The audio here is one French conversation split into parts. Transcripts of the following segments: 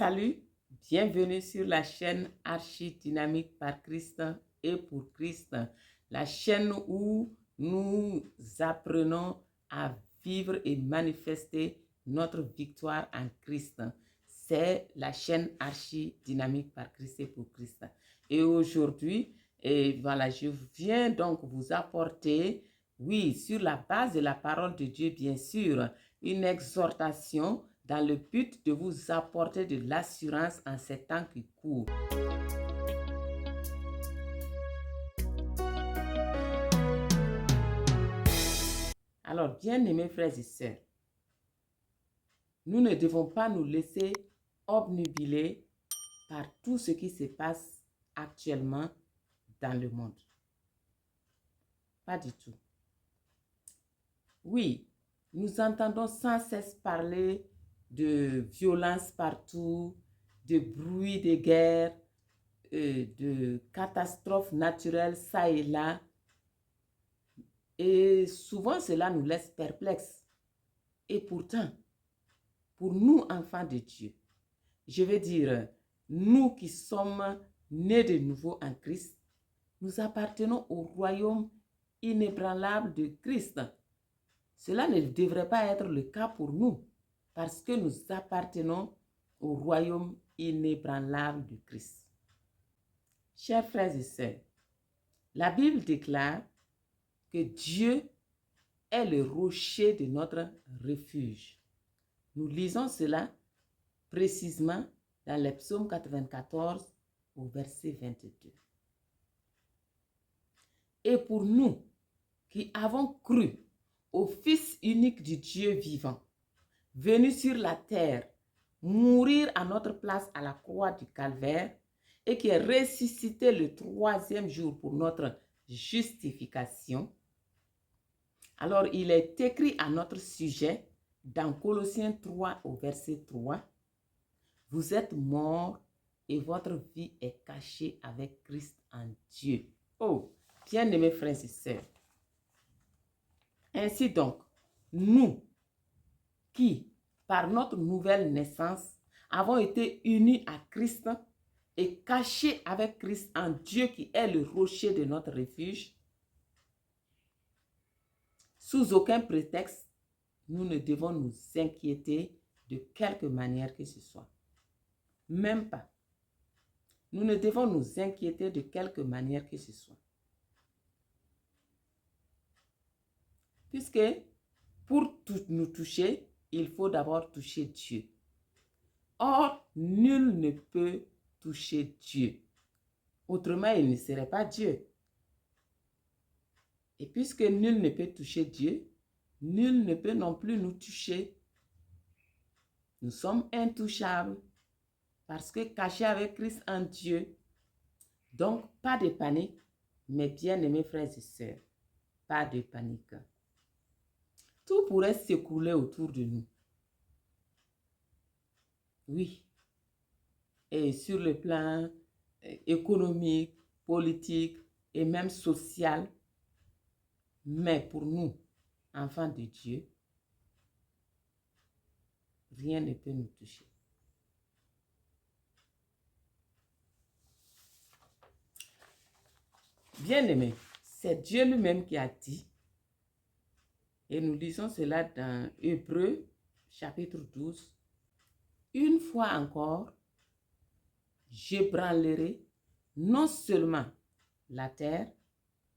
Salut, bienvenue sur la chaîne Archidynamique par Christ et pour Christ, la chaîne où nous apprenons à vivre et manifester notre victoire en Christ. C'est la chaîne Archidynamique par Christ et pour Christ. Et aujourd'hui, voilà, je viens donc vous apporter, oui, sur la base de la parole de Dieu, bien sûr, une exhortation dans le but de vous apporter de l'assurance en ces temps qui courent. Alors, bien-aimés frères et sœurs, nous ne devons pas nous laisser obnubiler par tout ce qui se passe actuellement dans le monde. Pas du tout. Oui, nous entendons sans cesse parler de violence partout, de bruit de guerre, de catastrophes naturelles ça et là. Et souvent, cela nous laisse perplexes. Et pourtant, pour nous, enfants de Dieu, je veux dire, nous qui sommes nés de nouveau en Christ, nous appartenons au royaume inébranlable de Christ. Cela ne devrait pas être le cas pour nous, parce que nous appartenons au royaume inébranlable de Christ. Chers frères et sœurs, la Bible déclare que Dieu est le rocher de notre refuge. Nous lisons cela précisément dans le psaume 94 au verset 22. Et pour nous qui avons cru au Fils unique du Dieu vivant, venu sur la terre, mourir à notre place à la croix du Calvaire et qui est ressuscité le 3e jour pour notre justification, alors il est écrit à notre sujet dans Colossiens 3 au verset 3, « Vous êtes morts et votre vie est cachée avec Christ en Dieu. » Oh, bien-aimés frères et sœurs, ainsi donc, nous qui, par notre nouvelle naissance, avons été unis à Christ et cachés avec Christ en Dieu qui est le rocher de notre refuge, sous aucun prétexte, nous ne devons nous inquiéter de quelque manière que ce soit. Même pas. Nous ne devons nous inquiéter de quelque manière que ce soit. Puisque pour nous toucher, il faut d'abord toucher Dieu. Or, nul ne peut toucher Dieu. Autrement, il ne serait pas Dieu. Et puisque nul ne peut toucher Dieu, nul ne peut non plus nous toucher. Nous sommes intouchables parce que cachés avec Christ en Dieu. Donc, pas de panique, mes bien-aimés frères et sœurs, pas de panique. Tout pourrait s'écrouler autour de nous. Oui. Et sur le plan économique, politique et même social. Mais pour nous, enfants de Dieu, rien ne peut nous toucher. Bien-aimés, c'est Dieu lui-même qui a dit, et nous lisons cela dans Hébreux chapitre 12, « Une fois encore, j'ébranlerai non seulement la terre,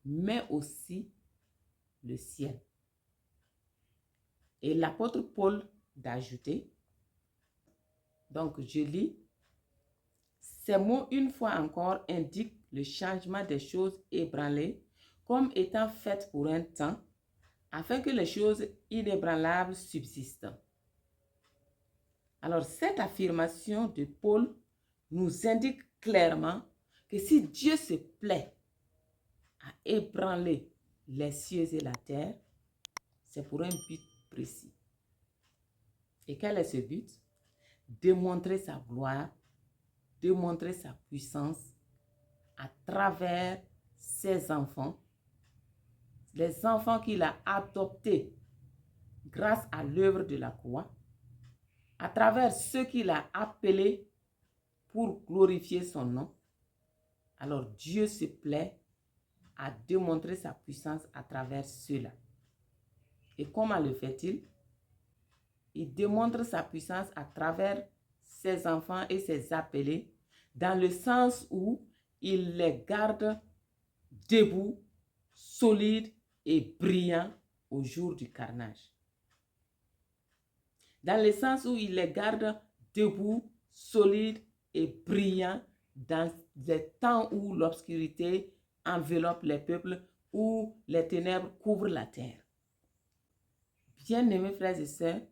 mais aussi le ciel. » Et l'apôtre Paul d'ajouter, donc je lis, ces mots une fois encore indiquent le changement des choses ébranlées comme étant faites pour un temps, afin que les choses inébranlables subsistent. Alors cette affirmation de Paul nous indique clairement que si Dieu se plaît à ébranler les cieux et la terre, c'est pour un but précis. Et quel est ce but? Démontrer sa gloire, démontrer sa puissance à travers ses enfants, les enfants qu'il a adoptés grâce à l'œuvre de la croix, à travers ceux qu'il a appelés pour glorifier son nom, alors Dieu se plaît à démontrer sa puissance à travers cela. Et comment le fait-il? Il démontre sa puissance à travers ses enfants et ses appelés, dans le sens où il les garde debout, solides et brillants au jour du carnage. Dans le sens où il les garde debout, solides et brillants dans les temps où l'obscurité enveloppe les peuples, où les ténèbres couvrent la terre. Bien-aimés frères et sœurs,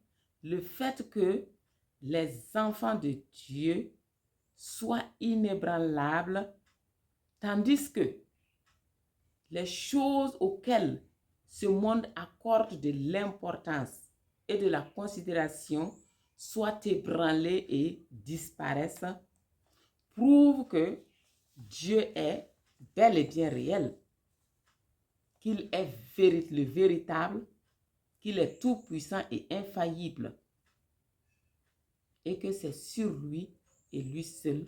le fait que les enfants de Dieu soient inébranlables, tandis que les choses auxquelles ce monde accorde de l'importance et de la considération soient ébranlées et disparaissent, prouve que Dieu est bel et bien réel, qu'il est le véritable, qu'il est tout-puissant et infaillible, et que c'est sur lui et lui seul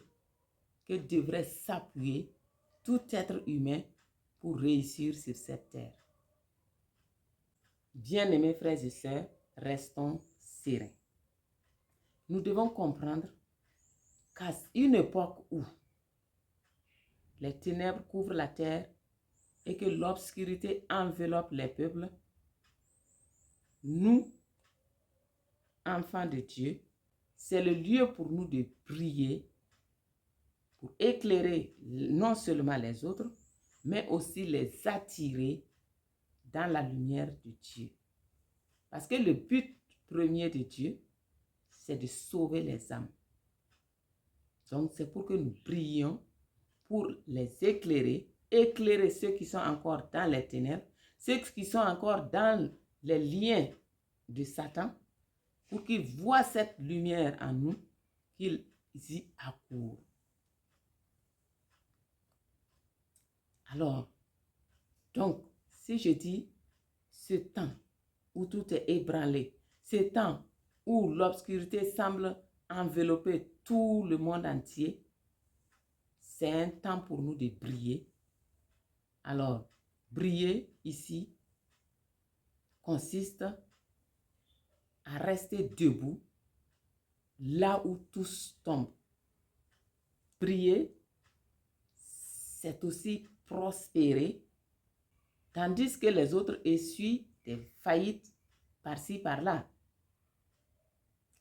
que devrait s'appuyer tout être humain pour réussir sur cette terre. Bien-aimés frères et sœurs, restons sereins. Nous devons comprendre qu'à une époque où les ténèbres couvrent la terre et que l'obscurité enveloppe les peuples, nous, enfants de Dieu, c'est le lieu pour nous de prier, pour éclairer non seulement les autres, mais aussi les attirer dans la lumière de Dieu. Parce que le but premier de Dieu, c'est de sauver les âmes. Donc c'est pour que nous prions pour les éclairer, éclairer ceux qui sont encore dans les ténèbres, ceux qui sont encore dans les liens de Satan, pour qu'ils voient cette lumière en nous, qu'ils y accourent. Alors, donc, si je dis ce temps où tout est ébranlé, ce temps où l'obscurité semble envelopper tout le monde entier, c'est un temps pour nous de briller. Alors, briller ici consiste à rester debout là où tous tombent. Briller, c'est aussi prospérer, tandis que les autres essuient des faillites par-ci, par-là.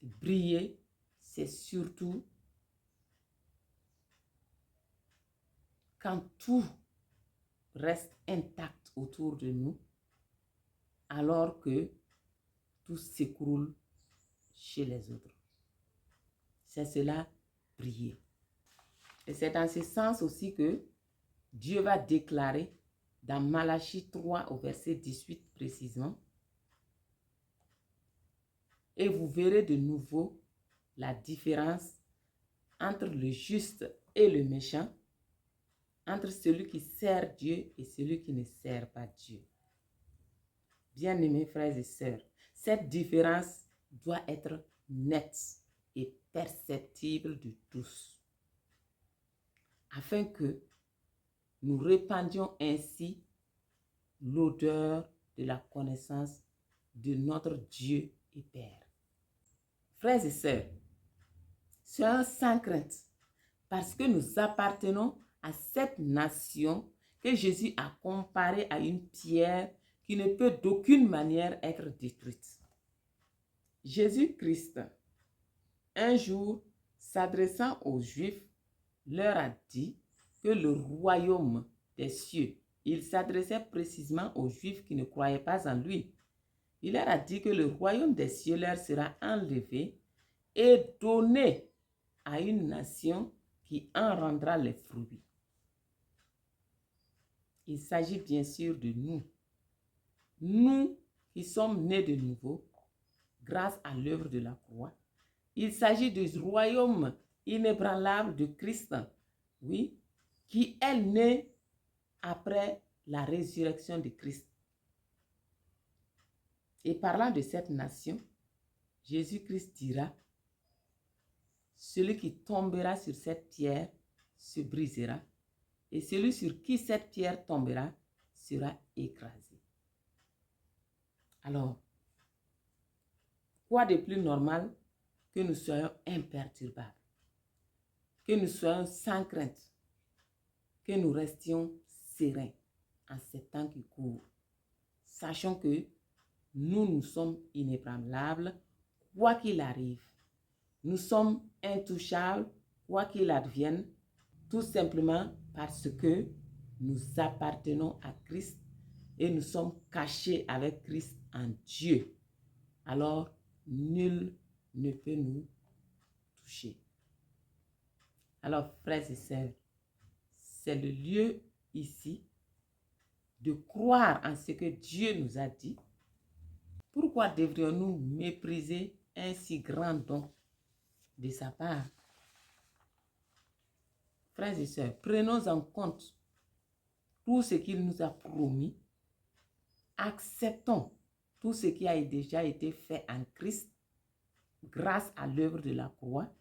Briller, c'est surtout quand tout reste intact autour de nous, alors que tout s'écroule chez les autres. C'est cela, briller. Et c'est dans ce sens aussi que Dieu va déclarer dans Malachie 3 au verset 18 précisément, « Et vous verrez de nouveau la différence entre le juste et le méchant, entre celui qui sert Dieu et celui qui ne sert pas Dieu. » Bien-aimés frères et sœurs, cette différence doit être nette et perceptible de tous, afin que nous répandions ainsi l'odeur de la connaissance de notre Dieu et Père. Frères et sœurs, soyons sans crainte, parce que nous appartenons à cette nation que Jésus a comparée à une pierre qui ne peut d'aucune manière être détruite. Jésus-Christ, un jour, s'adressant aux Juifs, leur a dit que le royaume des cieux, il s'adressait précisément aux Juifs qui ne croyaient pas en lui. Il leur a dit que le royaume des cieux leur sera enlevé et donné à une nation qui en rendra les fruits. Il s'agit bien sûr de nous. Nous qui sommes nés de nouveau grâce à l'œuvre de la croix. Il s'agit du royaume inébranlable de Christ, oui, qui est né après la résurrection de Christ. Et parlant de cette nation, Jésus-Christ dira, celui qui tombera sur cette pierre se brisera, et celui sur qui cette pierre tombera sera écrasé. Alors, quoi de plus normal que nous soyons imperturbables, que nous soyons sans crainte, que nous restions sereins en ces temps qui courent. Sachons que nous sommes inébranlables, quoi qu'il arrive. Nous sommes intouchables, quoi qu'il advienne, tout simplement parce que nous appartenons à Christ et nous sommes cachés avec Christ en Dieu. Alors, nul ne peut nous toucher. Alors, frères et sœurs, c'est le lieu ici de croire en ce que Dieu nous a dit. Pourquoi devrions-nous mépriser un si grand don de sa part? Frères et sœurs, prenons en compte tout ce qu'il nous a promis. Acceptons tout ce qui a déjà été fait en Christ grâce à l'œuvre de la croix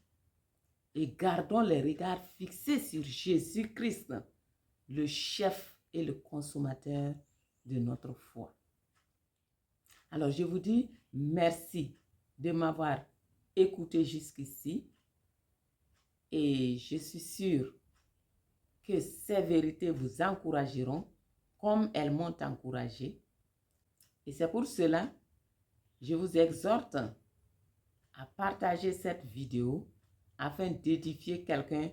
et gardons les regards fixés sur Jésus-Christ, le chef et le consommateur de notre foi. Alors, je vous dis merci de m'avoir écouté jusqu'ici et je suis sûre que ces vérités vous encourageront comme elles m'ont encouragé. Et c'est pour cela que je vous exhorte à partager cette vidéo afin d'édifier quelqu'un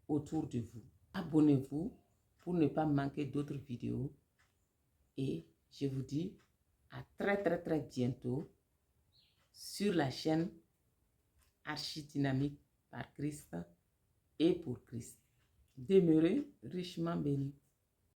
autour de vous. Abonnez-vous pour ne pas manquer d'autres vidéos. Et je vous dis à très bientôt sur la chaîne Archidynamique par Christ et pour Christ. Demeurez richement bénis.